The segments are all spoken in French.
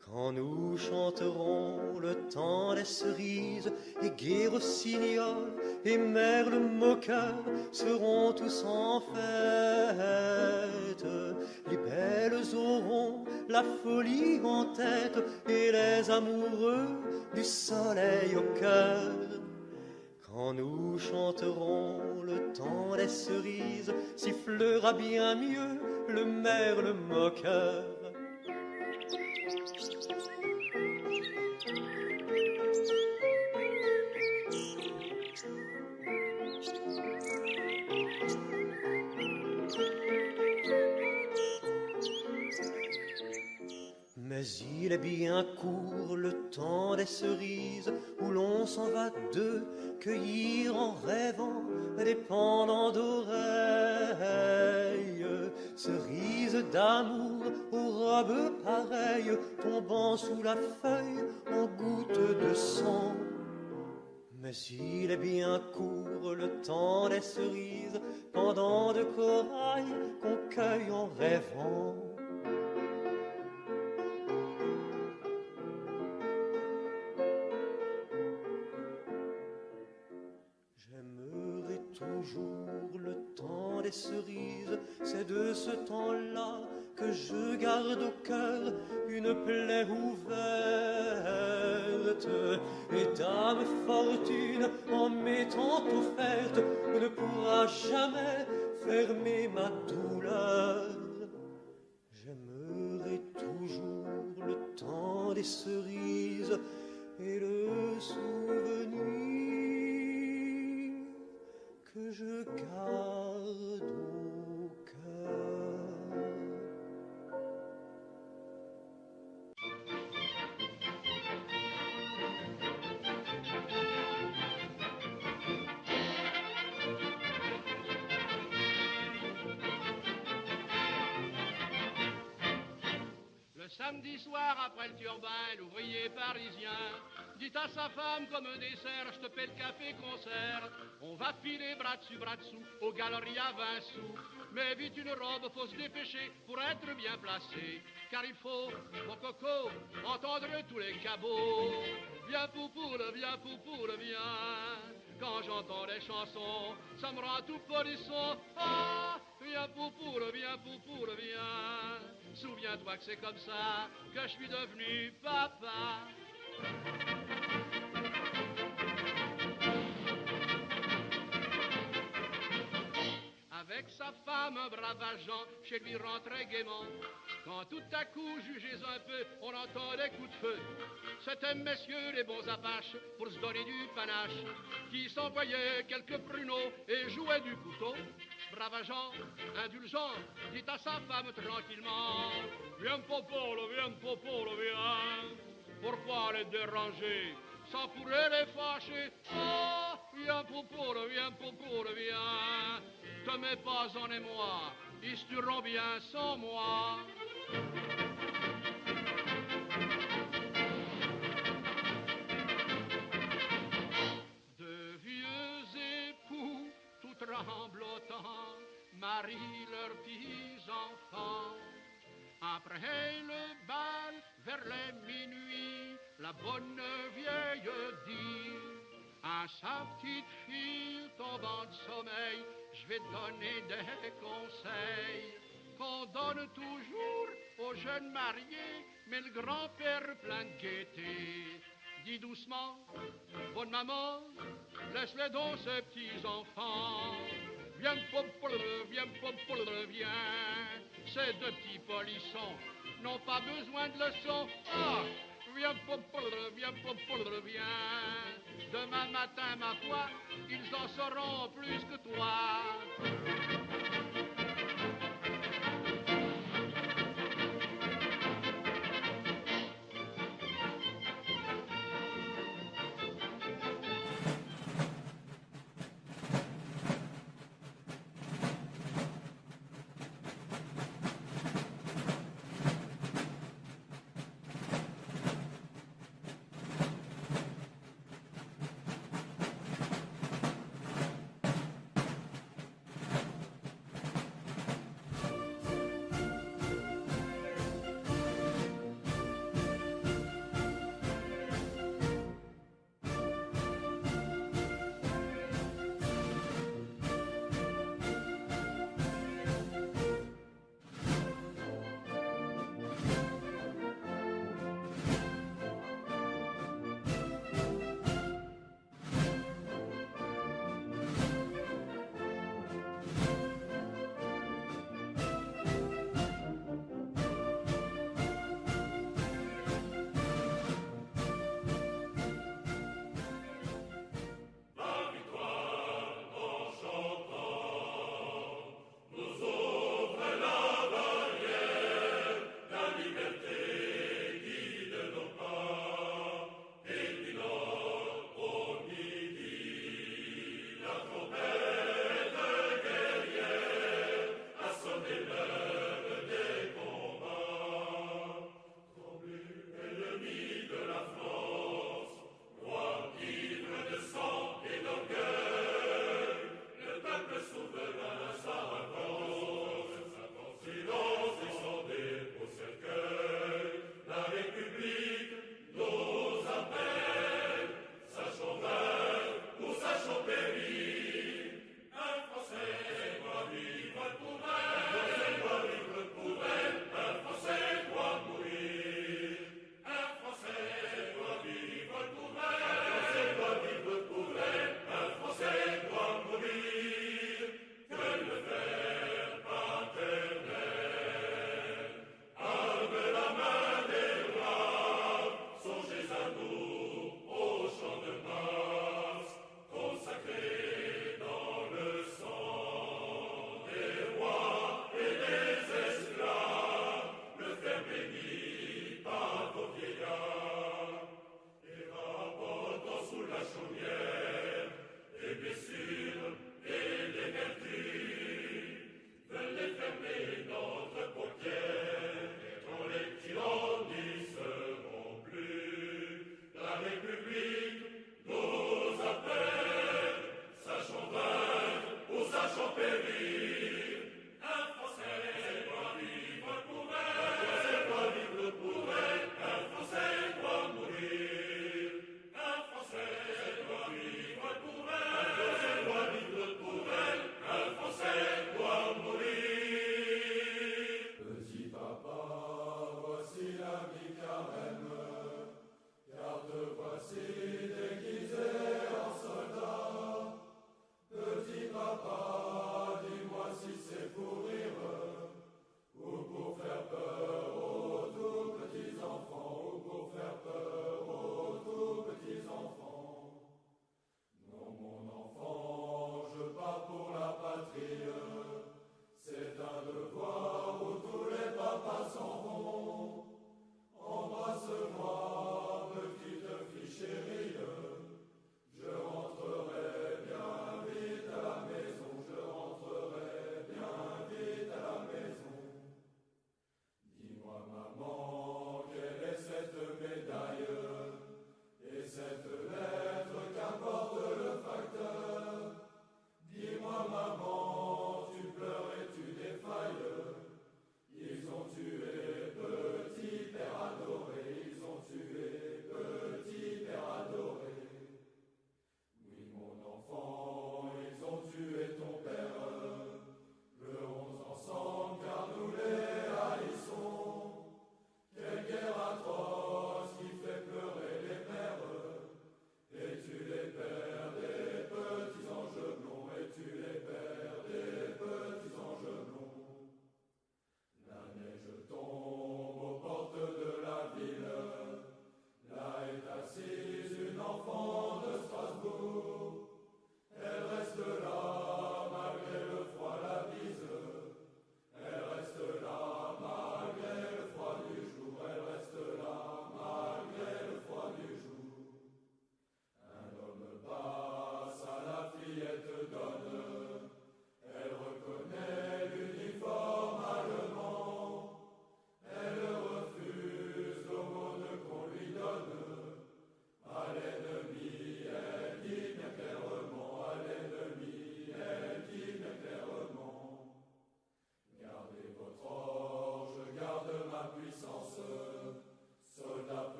Quand nous chanterons le temps des cerises, et gai rossignol et merle moqueur seront tous en fête. Les belles auront la folie en tête et les amoureux du soleil au cœur. Quand nous chanterons le temps des cerises, sifflera bien mieux le merle moqueur. Mais il est bien court le temps des cerises où l'on s'en va deux cueillir en rêvant des pendants d'oreilles. Cerises d'amour aux robes pareilles tombant sous la feuille en gouttes de sang. Mais il est bien court le temps des cerises, pendant de corail qu'on cueille en rêvant. J'aimerai toujours le temps des cerises, c'est de ce temps-là que je garde au cœur une plaie ouverte. Et dame fortune, en m'étant offerte, ne pourra jamais fermer ma douleur. J'aimerai toujours le temps des cerises et le souvenir que je garde au cœur. Le samedi soir, après le turbin, l'ouvrier parisien dit à sa femme comme un dessert, je te paie le café-concert. On va filer bras dessous, au Galleria 20 sous. Mais vite une robe, faut se dépêcher pour être bien placé. Car il faut, mon coco, entendre tous les cabots. Viens poupoule, viens. Quand j'entends les chansons, ça me rend tout polisson. Ah, viens poupoule, viens. Souviens-toi que c'est comme ça que je suis devenu papa. Avec sa femme, un brave agent, chez lui rentrait gaiement. Quand tout à coup, jugez un peu, on entend des coups de feu. C'étaient messieurs les bons apaches pour se donner du panache, qui s'envoyaient quelques pruneaux et jouaient du couteau. Brave agent, indulgent, dit à sa femme tranquillement: viens popolo, viens. Pourquoi les déranger, sans pourrait les fâcher? Oh, viens popolo, viens. Te mets pas en émoi, ils se tueront bien sans moi. De vieux époux, tout tremblotants, marient leurs petits-enfants. Après le bal, vers les minuit, la bonne vieille dit à sa petite fille tombant de sommeil: je vais te donner des conseils qu'on donne toujours aux jeunes mariés, mais le grand-père plein de gaieté. Dis doucement, bonne maman, laisse-les donc ces petits-enfants. Viens, viens. Ces deux petits polissons n'ont pas besoin de leçons. Ah, viens. Demain matin, ma foi, ils en sauront plus que toi.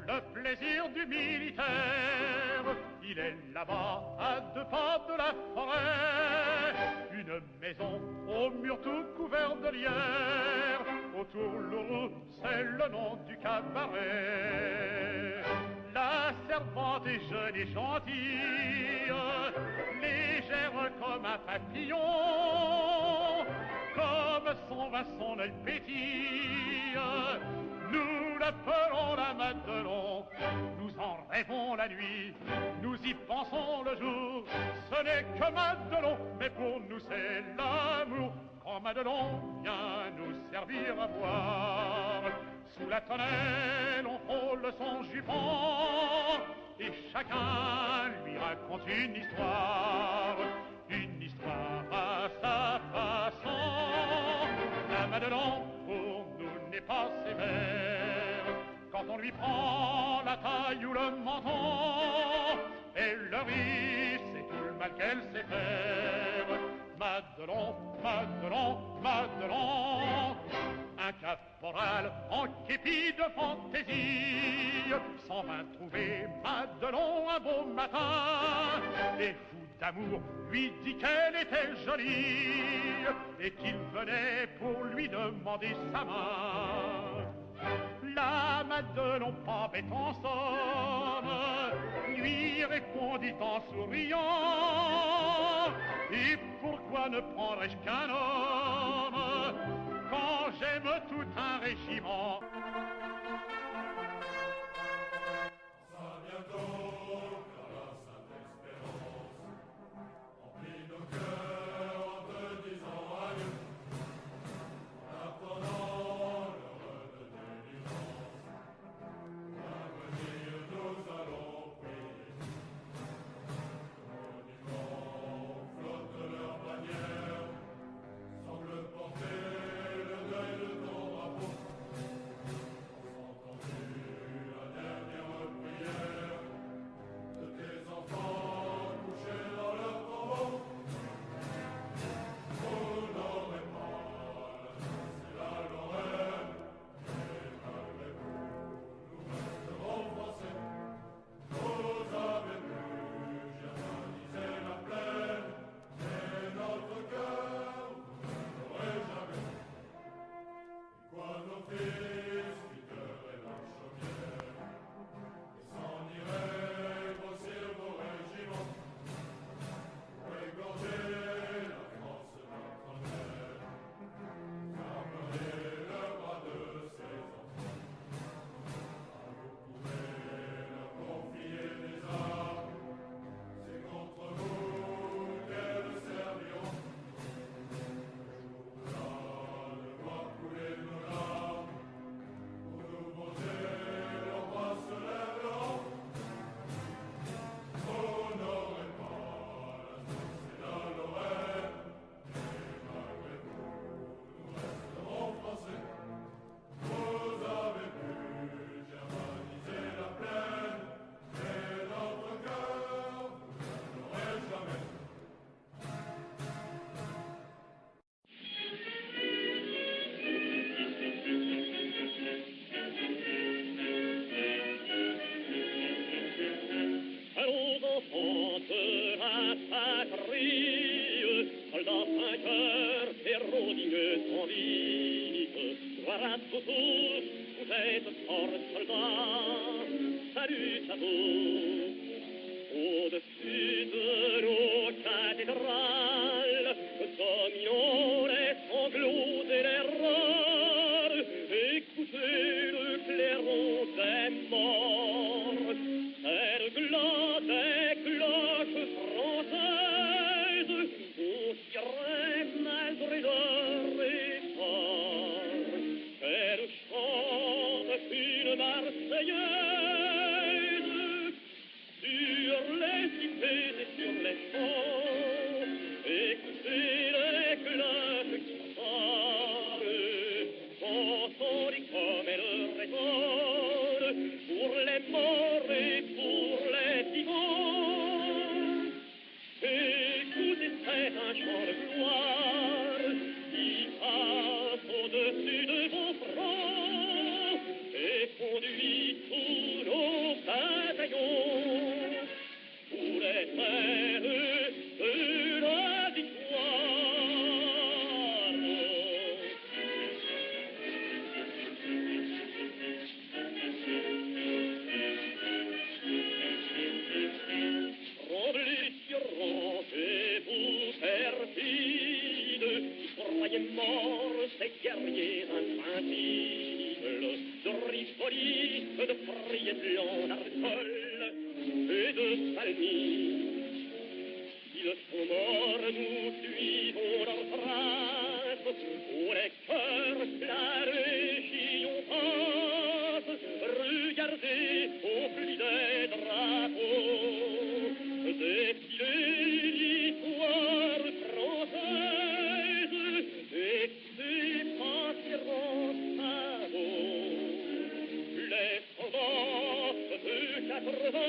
Le plaisir du militaire, il est là-bas à 2 pas de la forêt. Une maison au mur tout couvert de lierre, autour l'Ourou, c'est le nom du cabaret. La servante est jeune et gentille, légère comme un papillon, comme son vin, son œil pétille. Nous l'appelons la Madelon, nous en rêvons la nuit, nous y pensons le jour. Ce n'est que Madelon, mais pour nous c'est l'amour. Quand Madelon vient nous servir à boire, sous la tonnelle on frôle son jupon, et chacun lui raconte une histoire à sa façon. La Madelon pour nous n'est pas sévère, quand on lui prend la taille ou le menton, et le riz, c'est tout le mal qu'elle sait faire. Madelon, Madelon, Madelon, un caporal en képi de fantaisie, s'en vint trouver Madelon un beau matin, et fou d'amour lui dit qu'elle était jolie, et qu'il venait pour lui demander sa main. La Madelon, pas bête en somme, lui répondit en souriant: et pourquoi ne prendrais-je qu'un homme quand j'aime tout un régiment? Ça bientôt, patrie, soldat vainqueur, héros digne sans vite. Gloire à vous tous, vous êtes forts soldats, salut à vous. Au-dessus de nos cathédrales, dominons les sanglots et les râles, écoutez le clairon des morts, c'est le glas des cloches françaises, on tirait malgré leur effort, qu'elle chante une Marseillaise, sur les cités et sur les champs, écoutez les cloches qui parlent, entendez comme elles résonnent, pour les morts et pour les vivants. Écoutez, c'est un chant de gloire qui passe au-dessus de vos fronts et conduit tous nos bataillons. Pour les frères de la victoire. Tremblez, rampez-vous, perfides, qui croyez morts ces guerriers invincibles, de Rivoli, de Friedland, d'Arcole et de Salmy. Ils sont morts, nous suivons leurs traces, où les cœurs, la région passe. Regardez au pli des drapeaux, défiler l'histoire française, et c'est passer en sabots les soldats de 93.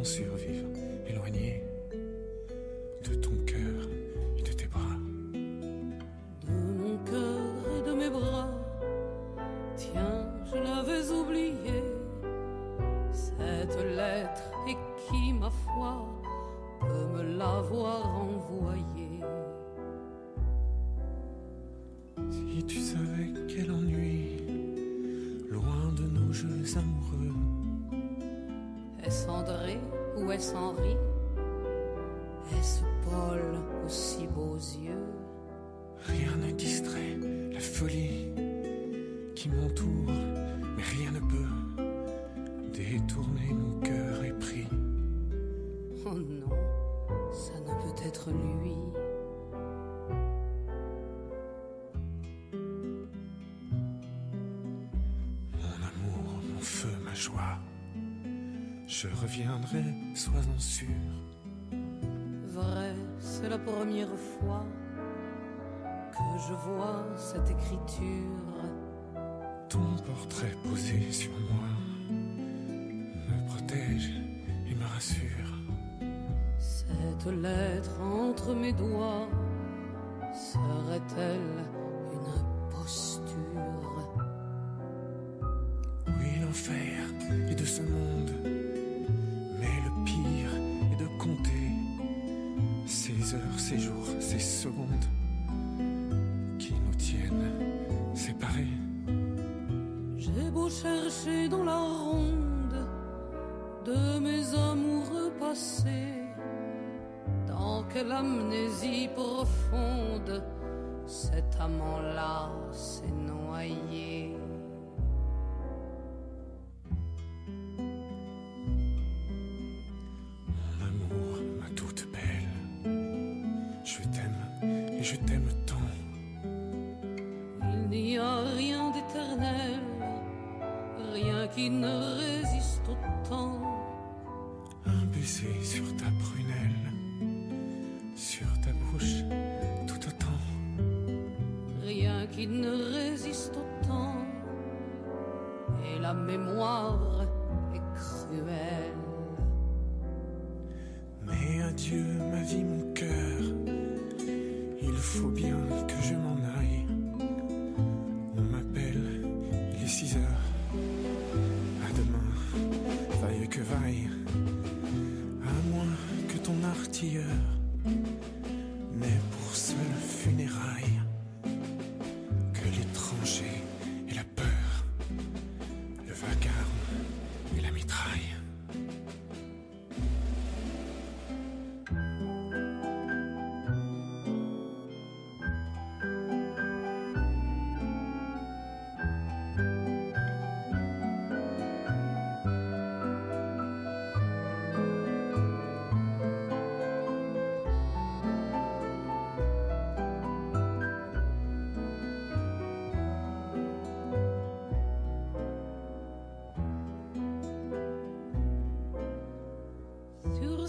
Survivre éloigné de ton cœur et de tes bras. De mon cœur et de mes bras, tiens, je l'avais oublié, cette lettre, et qui, ma foi, peut me l'avoir envoyée. Si tu savais quel ennui, loin de nos jeux amoureux. Est-ce André ou est-ce Henri? Est-ce Paul aux si beaux yeux? Rien ne distrait la folie qui m'entoure, mais rien ne peut détourner mon cœur épris. Oh non, ça ne peut être lui. Mon amour, mon feu, ma joie, je reviendrai, sois-en sûr. Vrai, c'est la première fois que je vois cette écriture. Ton portrait posé sur moi me protège et me rassure. Cette lettre entre mes doigts serait-elle une imposture? Oui, l'enfer est de ce monde, mais le pire est de compter ces heures, ces jours, ces secondes qui nous tiennent séparés. J'ai beau chercher dans la ronde de mes amoureux passés, dans quelle amnésie profonde cet amant-là s'est noyé. Mon amour, ma toute belle, je t'aime et je t'aime tant. qui ne résiste au temps. Un baiser sur ta prunelle, sur ta bouche tout autant. Rien qui ne résiste au temps. Et la mémoire est cruelle. Mais adieu ma vie, mon cœur, il faut bien que je m'en aille. On m'appelle, il est 6 heures. À demain, vaille que vaille. À moins que ton artilleur n'ait pour seule funéraille que l'étranger et la peur, le vacarme et la mitraille.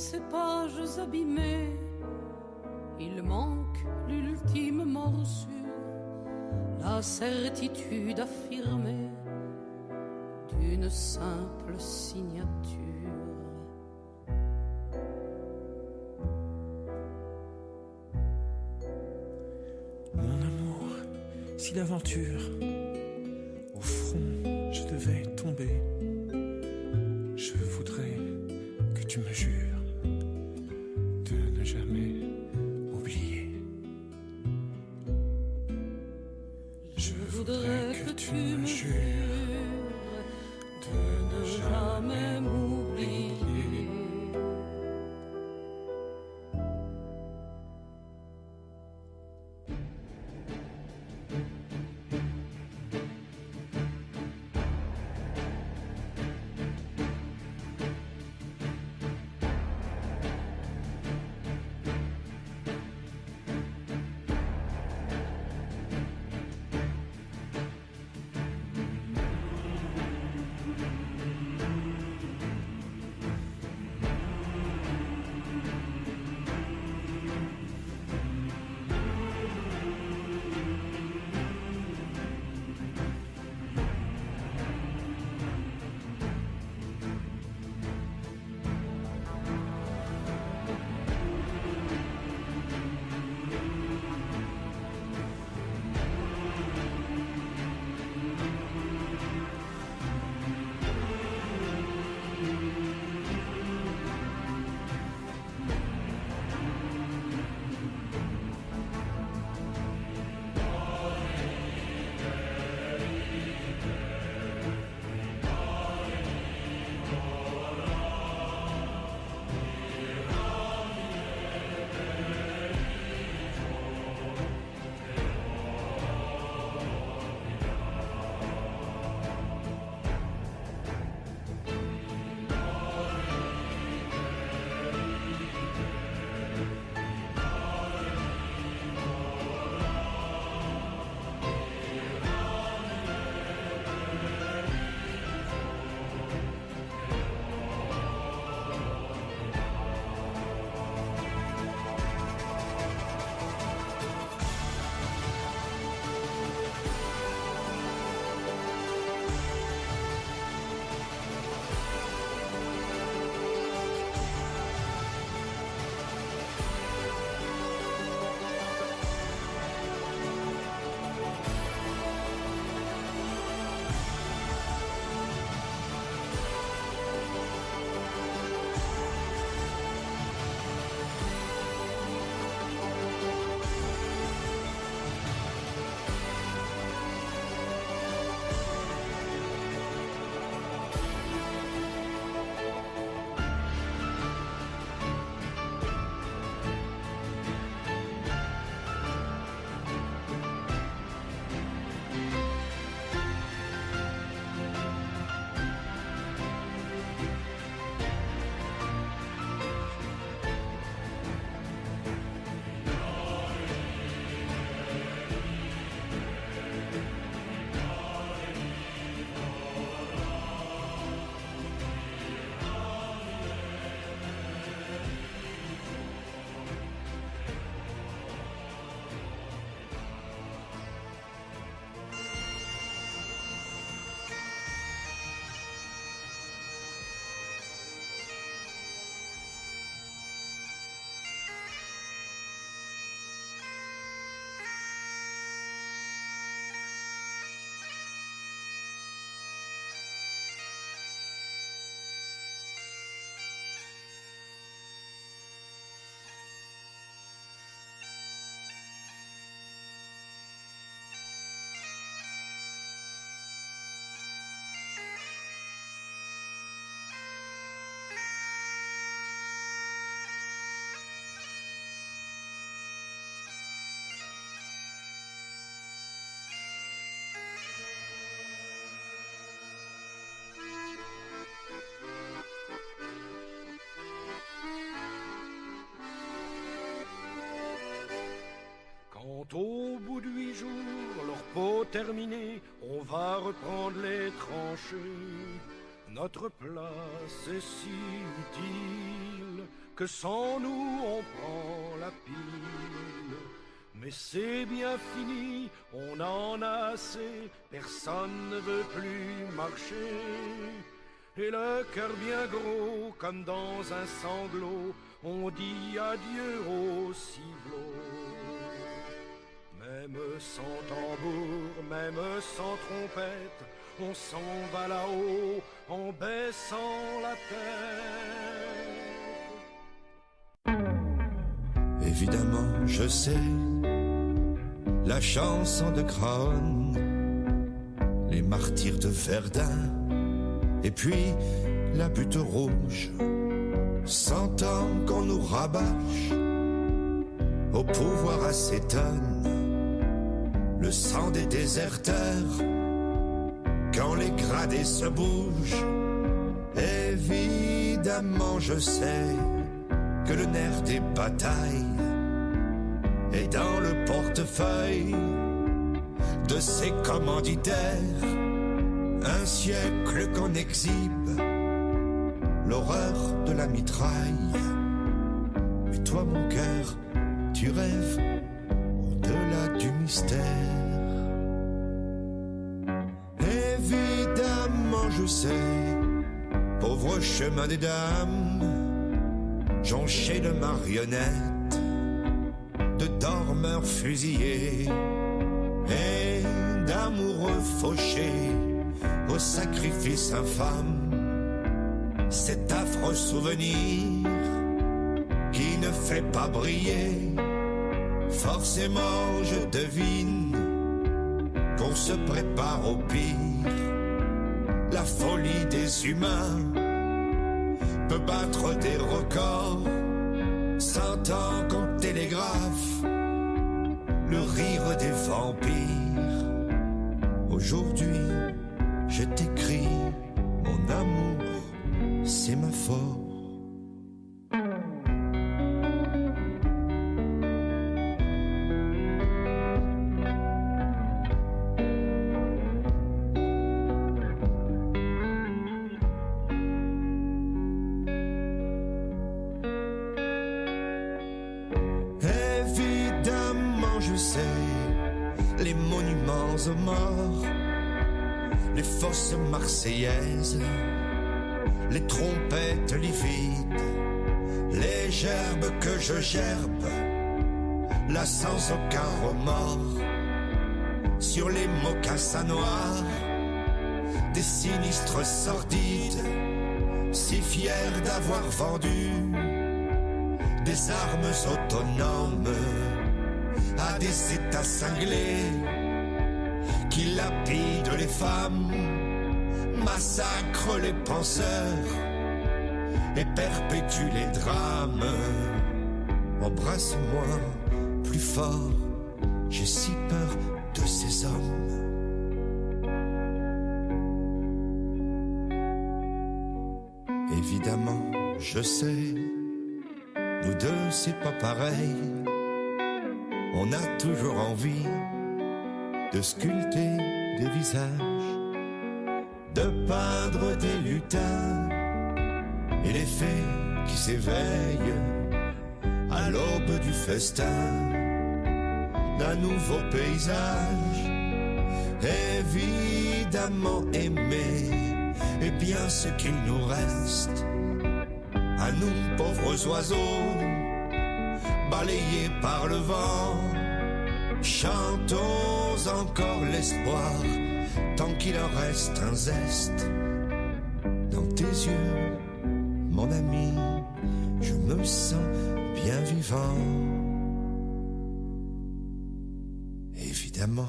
Ces pages abîmées, il manque l'ultime morsure, la certitude affirmée d'une simple signature. Mon amour, si d'aventure au front je devais tomber, je voudrais que tu me jures de ne jamais oublier. Je voudrais que tu me jures de ne jamais m'oublier. Quand au bout de 8 jours, leur peau terminée, on va reprendre les tranchées. Notre place est si utile que sans nous on prend la pile. Mais c'est bien fini, on en a assez, personne ne veut plus marcher. Et le cœur bien gros, comme dans un sanglot, on dit adieu au ciblot. Même sans tambour, même sans trompette, on s'en va là-haut en baissant la tête. Évidemment, je sais la chanson de Craonne, les martyrs de Verdun, et puis la butte rouge. 100 ans qu'on nous rabâche au pouvoir acétone, le sang des déserteurs quand les gradés se bougent. Évidemment, je sais que le nerf des batailles est dans le portefeuille de ces commanditaires. Un siècle qu'on exhibe l'horreur de la mitraille. Mais toi, mon cœur, tu rêves au-delà du mystère. Évidemment, je sais, pauvre chemin des dames, jonché de marionnettes, de dormeurs fusillés et d'amoureux fauchés au sacrifice infâme. Cet affreux souvenir qui ne fait pas briller, forcément je devine qu'on se prépare au pire. La folie des humains peut battre des records. 100 ans qu'on télégraphe le rire des vampires. Aujourd'hui, je t'écris, mon amour, sémaphore. Évidemment, je sais les monuments aux morts, les fosses marseillaises, les trompettes livides, les gerbes que je gerbe, là sans aucun remords, sur les mocassins noirs, des sinistres sordides, si fiers d'avoir vendu des armes autonomes à des états cinglés qui lapident les femmes, massacrent les penseurs et perpétuent les drames. Embrasse-moi plus fort, j'ai si peur de ces hommes. Évidemment, je sais, nous deux c'est pas pareil. On a toujours envie de sculpter des visages, de peindre des lutins et les fées qui s'éveillent à l'aube du festin d'un nouveau paysage. Évidemment aimer et bien ce qu'il nous reste à nous pauvres oiseaux balayés par le vent. Chantons encore l'espoir tant qu'il en reste un zeste. Dans tes yeux, mon ami, je me sens bien vivant. Évidemment.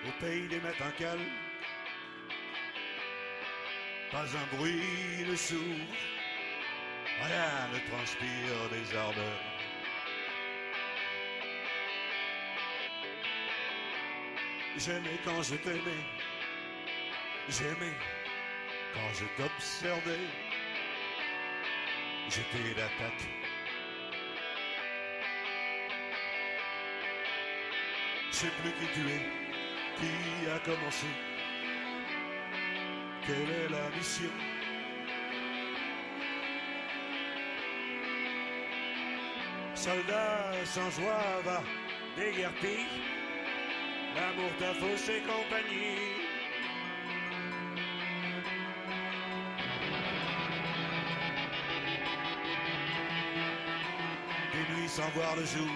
au pays des matins calmes. Pas un bruit ne sourd, rien ne transpire des ardeurs. J'aimais quand je t'aimais, j'aimais quand je t'observais. J'étais l'attaque. Je sais plus qui tu es, qui a commencé. Quelle est la mission? Soldat sans joie va déguerpi. L'amour t'a faussé compagnie. Des nuits sans voir le jour,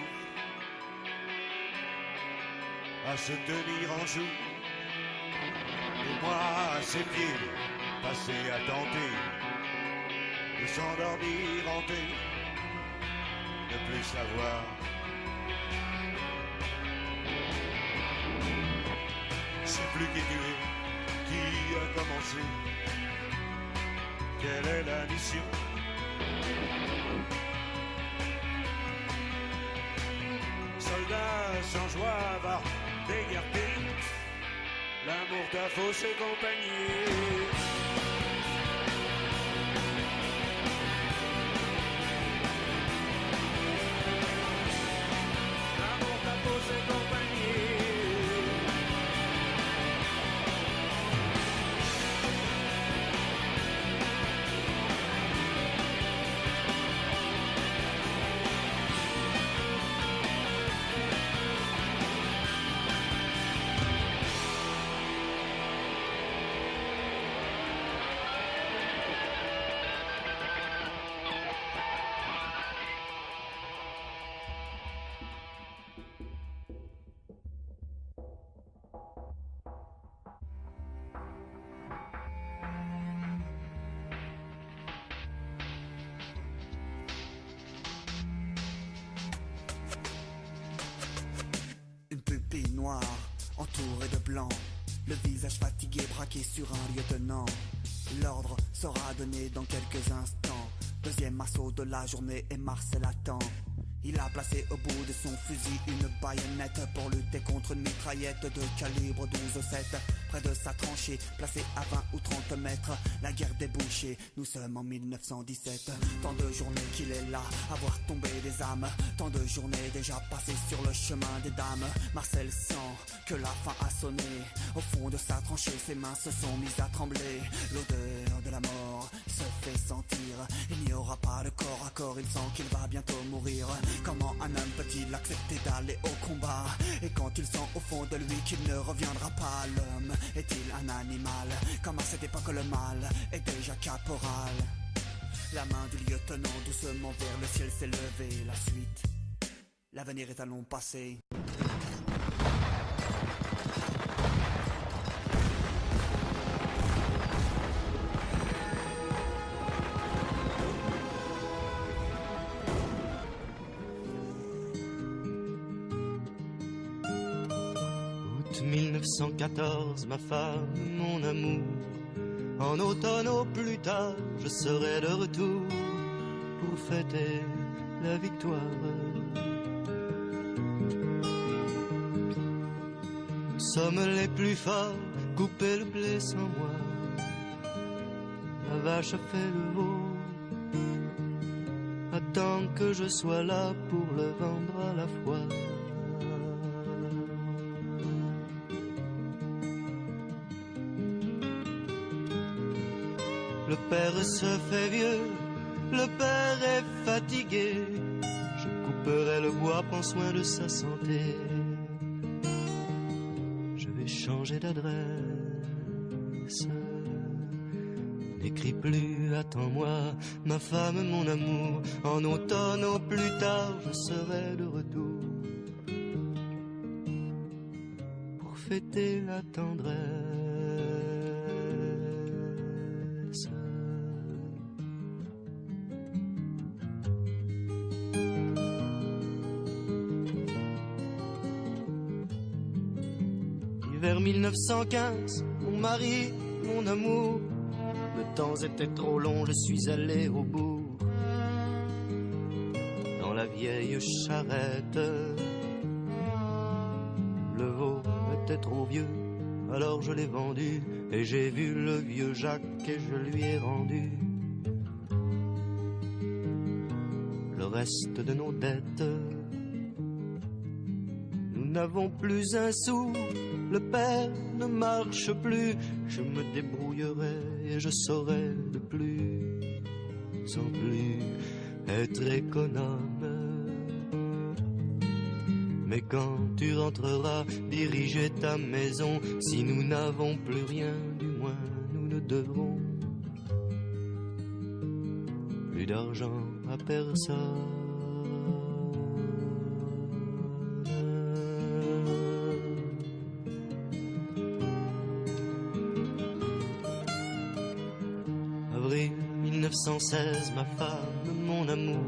à se tenir en joue. Et moi à ses pieds, passé à tenter de s'endormir hanté, ne plus savoir. Je sais plus qui tu es, qui a commencé, quelle est la mission. Soldat sans joie va déguerpir, l'amour t'a faussé compagnie. L'amour t'a faussé compagnie. Entouré de blanc, le visage fatigué braqué sur un lieutenant. L'ordre sera donné dans quelques instants. Deuxième assaut de la journée et Marcel attend. Il a placé au bout de son fusil une baïonnette pour lutter contre une mitraillette de calibre 12-7. Près de sa tranchée, placée à 20 ou 30 mètres, la guerre débouchée, nous sommes en 1917. Tant de journées qu'il est là, à voir tomber des âmes. Tant de journées déjà passées sur le chemin des dames. Marcel sent que la fin a sonné. Au fond de sa tranchée, ses mains se sont mises à trembler. L'odeur de la mort se fait sentir. Il n'y aura pas de corps à corps, il sent qu'il va bientôt mourir. Comment un homme peut-il accepter d'aller au combat? Et quand il sent au fond de lui qu'il ne reviendra pas, l'homme est-il un animal? Comme à cette époque le mal est déjà caporal. La main du lieutenant doucement vers le ciel s'est levée. La suite, l'avenir est un long passé. Août 1914, ma femme, mon amour. En automne au plus tard, je serai de retour pour fêter la victoire. Nous sommes les plus forts, couper le blé sans moi. La vache a fait le veau, attend que je sois là pour le vendre à la fois. Le père se fait vieux, le père est fatigué. Je couperai le bois, prends soin de sa santé. Je vais changer d'adresse. N'écris plus, attends-moi, ma femme, mon amour. En automne au plus tard, je serai de retour pour fêter la tendresse. vers 1915, mon mari, mon amour, le temps était trop long, je suis allé au bout. Dans la vieille charrette, le veau était trop vieux, alors je l'ai vendu. Et j'ai vu le vieux Jacques et je lui ai rendu le reste de nos dettes. Nous n'avons plus un sou, le père ne marche plus. Je me débrouillerai et je saurai de plus, sans plus être économe. Mais quand tu rentreras diriger ta maison, si nous n'avons plus rien, du moins nous ne devrons plus d'argent à personne. Avril 1916, ma femme, mon amour,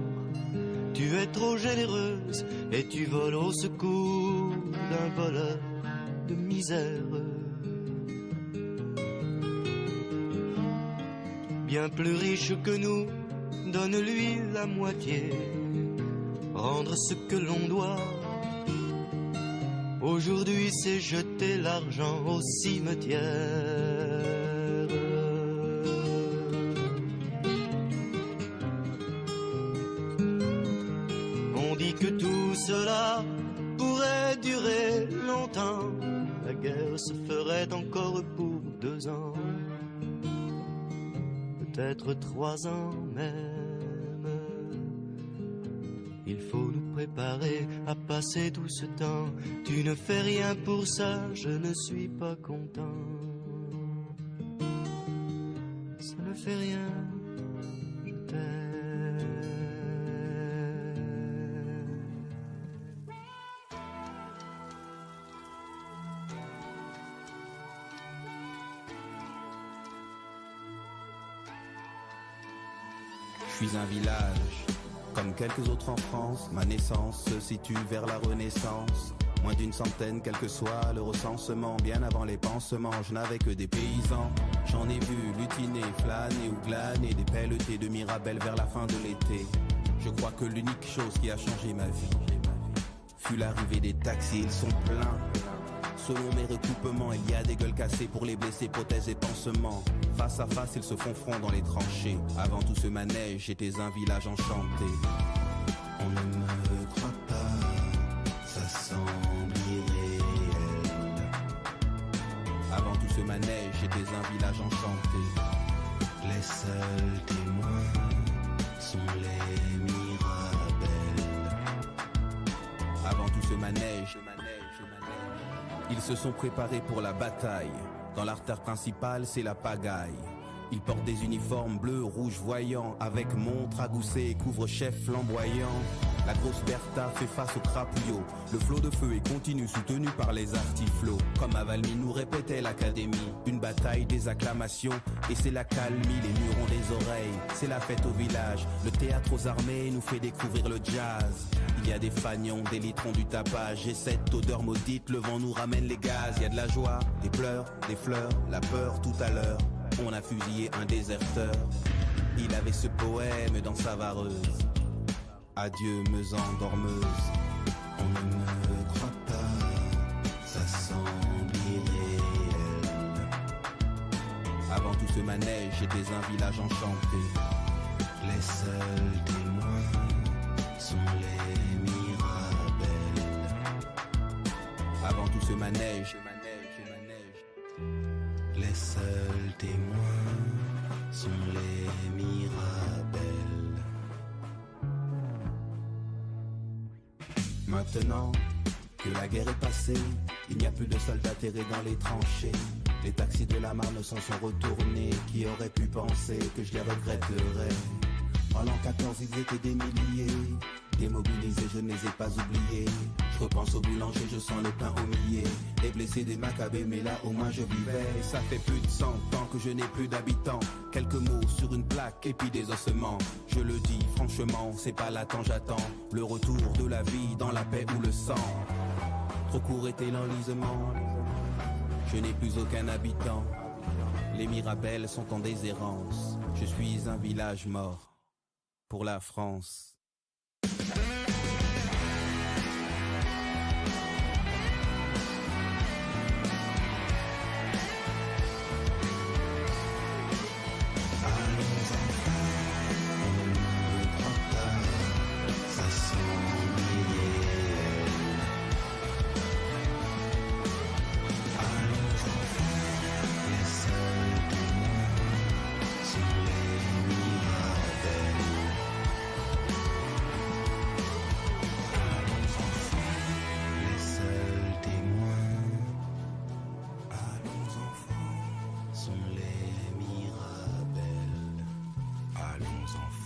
tu es trop généreuse et tu voles au secours d'un voleur de misère. Bien plus riche que nous, donne-lui la moitié, rendre ce que l'on doit. Aujourd'hui c'est jeter l'argent au cimetière. On dit que tout cela pourrait durer longtemps. La guerre se ferait encore pour 2 ans, peut-être 3 ans même. Il faut nous préparer à passer tout ce temps. Tu ne fais rien pour ça, je ne suis pas content. Ça ne fait rien, je t'aime. Je suis un village, comme quelques autres en France. Ma naissance se situe vers la Renaissance. Moins d'une centaine, quel que soit le recensement. Bien avant les pansements, je n'avais que des paysans. J'en ai vu lutiner, flâner ou glaner des pelletés de Mirabelle vers la fin de l'été. Je crois que l'unique chose qui a changé ma vie fut l'arrivée des taxis, ils sont pleins. Selon mes recoupements, il y a des gueules cassées pour les blessés, prothèses et pansements. Face à face, ils se font front dans les tranchées. Avant tout ce manège, j'étais un village enchanté. On ne me croit pas, ça semble irréel. Avant tout ce manège, j'étais un village enchanté. Les seuls témoins sont les Mirabelles. Avant tout ce manège, ils se sont préparés pour la bataille. Dans l'artère principale, c'est la pagaille. Ils portent des uniformes bleus, rouges voyants, avec montre agoussée et couvre-chef flamboyant. La grosse Bertha fait face au crapouillot. Le flot de feu est continu, soutenu par les artiflots. Comme à Valmy nous répétait l'académie, une bataille des acclamations. Et c'est la calmie, les murs ont des oreilles. C'est la fête au village, le théâtre aux armées nous fait découvrir le jazz. Il y a des fagnons, des litrons, du tapage. Et cette odeur maudite, le vent nous ramène les gaz. Il y a de la joie, des pleurs, des fleurs, la peur tout à l'heure. On a fusillé un déserteur. Il avait ce poème dans sa vareuse. Adieu, meuse endormeuse. On ne me croit pas, ça semble irréel. Avant tout ce manège, j'étais un village enchanté. Les seuls témoins sont les Mirabelles. Avant tout ce manège, les seuls témoins sont les Mirabelles. Maintenant que la guerre est passée, il n'y a plus de soldats terrés dans les tranchées. Les taxis de la Marne s'en sont retournés. Qui aurait pu penser que je les regretterais? En l'an 14, ils étaient des milliers. Démobilisés, je ne les ai pas oubliés. Je repense au boulanger, je sens le pain au millet. Des blessés, des macabées, mais là au moins je vivais. Ça fait plus de 100 ans que je n'ai plus d'habitants. Quelques mots sur une plaque et puis des ossements. Je le dis franchement, c'est pas l'attente, j'attends le retour de la vie dans la paix ou le sang. Trop court était l'enlisement. Je n'ai plus aucun habitant. Les Mirabelles sont en déshérence. Je suis un village mort pour la France. Allons enfants.